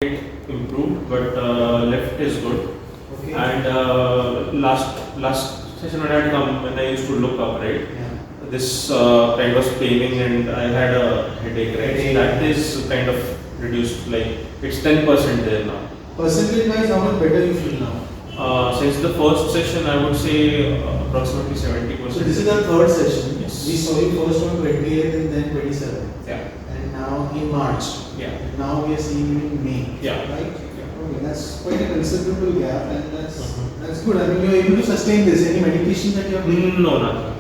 improved, but left is good. Okay. And last session when I had come, when I used to look up, right, Yeah. this kind was paining and I had a headache, right? Headache. That is kind of reduced, like it's 10% there now. Percentage wise, how much better you feel now? Since the first session, I would say approximately 70%. So this is our third session. Yes. We saw you first on 28th and then 27th. Yeah. And now in March. Yeah. And now we are seeing you in May. Yeah. Right? Yeah. Okay, that's quite a considerable gap, and that's good. I mean, you are able to sustain this. Any medication that you have taken? No, nothing.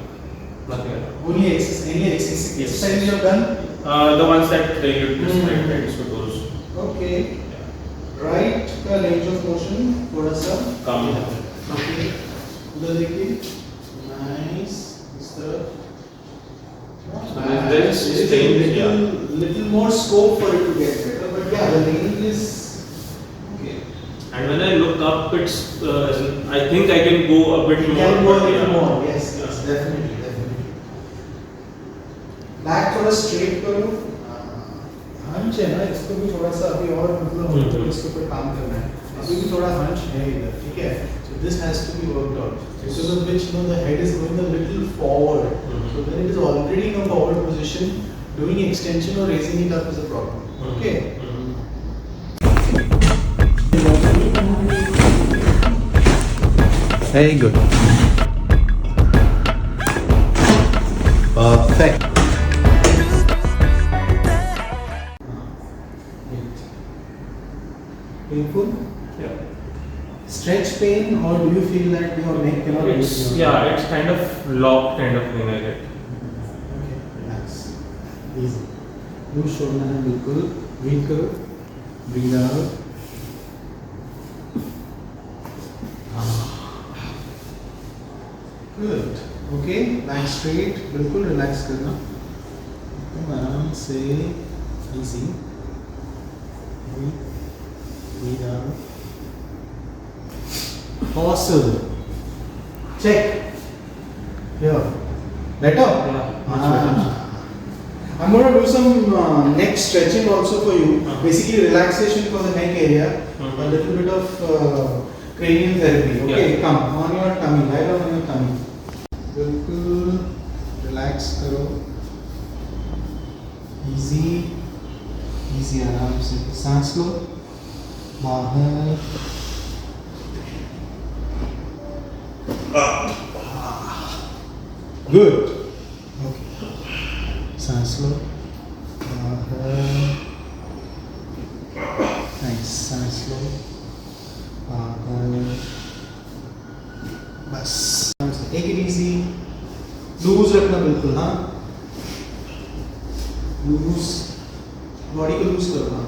Nothing at all. Only exercise you have done? The ones that you described, right? So those. Okay. Right का range of motion थोड़ा सा कम है. Okay. उधर देखिए. Nice. इस तरफ. there is little more scope for it to get better, but yeah, the range is okay. And when I look up, it's I think I can go a bit You more. can go a but little yeah. more. Yes, yes, definitely. Back थोड़ा straight करो. Hunch है ना, इसको भी थोड़ा सा अभी और मतलब इसके ऊपर काम करना है. अभी भी थोड़ा हंच है इधर, ठीक है? So this has to be worked out. Because of which, the head is going a little forward. So when it is already in a forward position, doing extension or raising it up is a problem. Okay? Very good. Perfect. Painful? Yeah. Stretch pain, or do you feel that your neck cannot It's it's kind of locked kind of thing I get. Okay, relax. Easy. Loose shoulder है बिल्कुल. Breathe करो. Breathe out. Good. Okay. Back straight. बिल्कुल relax करना. एकदम आराम से. Easy. Breathe out. Awesome. Check. Here. Better? Yeah, much better. I'm going to do some neck stretching also for you. Basically relaxation for the neck area. A little bit of cranial therapy. Okay, Yeah. come on your tummy. Lie down on your tummy. बिल्कुल relax करो. Easy आराम से. सांस लो. बाहर. Good. Okay. सांस लो. बाहर. Nice. सांस लो. बाहर. बस. Take it easy. लूज रखना बिल्कुल. हाँ. लूज. बॉडी को लूज करो. हाँ.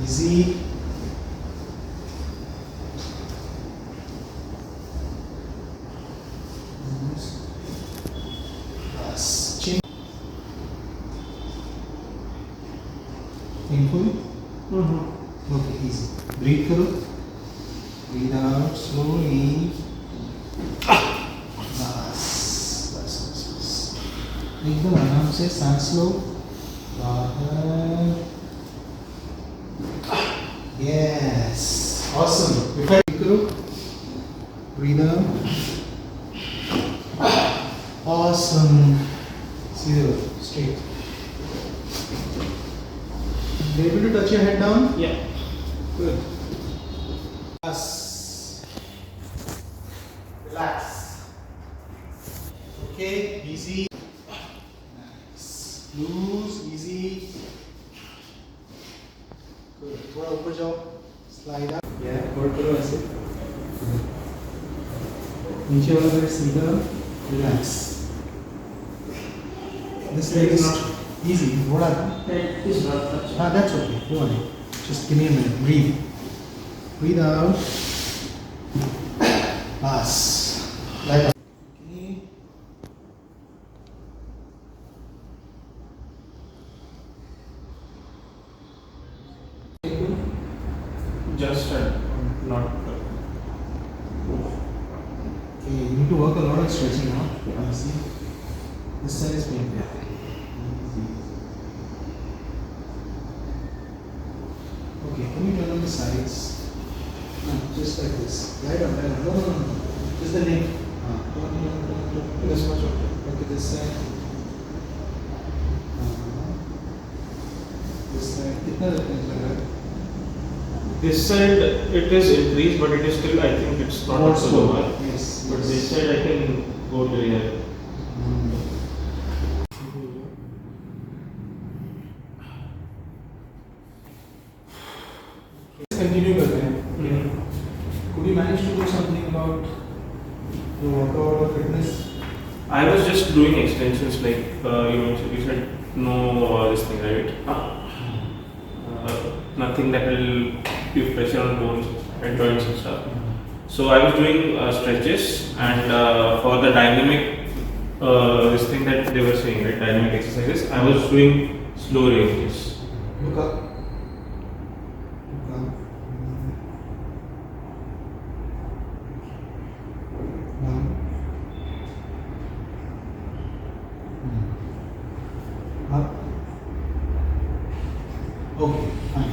Easy. Chin. Painful? Okay, easy. Breathe करो. Breathe out slowly. बस. एकदम आराम से सांस लो. बाहर. Yes. Awesome. Breathe करो. Breathe out. Awesome. Zero. Straight. Be able to touch your head down? Yeah. Good. Yes. Relax. Okay. Easy. Nice. Loose. Easy. Good. थोड़ा ऊपर जाओ. Slide up. Yeah. और करो ऐसे. नीचे वाला पैर सीधा. Relax. This leg is easy. What happened? It is not touching. That's okay. Go on. Just give me a minute. Breathe. Breathe out. Pass. Like that. Okay. Just not. Okay, you need to work a lot of stretching now. See, this side is painful. Can you turn on the sides? No, just like this. Lie down, lie down. No, no, no, no. Just the neck. Turn. This much. Okay, this side. This side. कितना रखने लग रहा है? This side it is increased, but it is still, I think it's not More up to slow. the mark. Yes. But this side I can go to here. Let's continue करते हैं. Could you manage to do something about the workout or fitness? I was just doing extensions like you mentioned. You said no this thing, right? Nothing that will give pressure on bones and joints and stuff. So I was doing stretches and for the dynamic this thing that they were saying, right? Dynamic exercises. I was doing slow ranges. Look up. Look up. One. Up. Okay.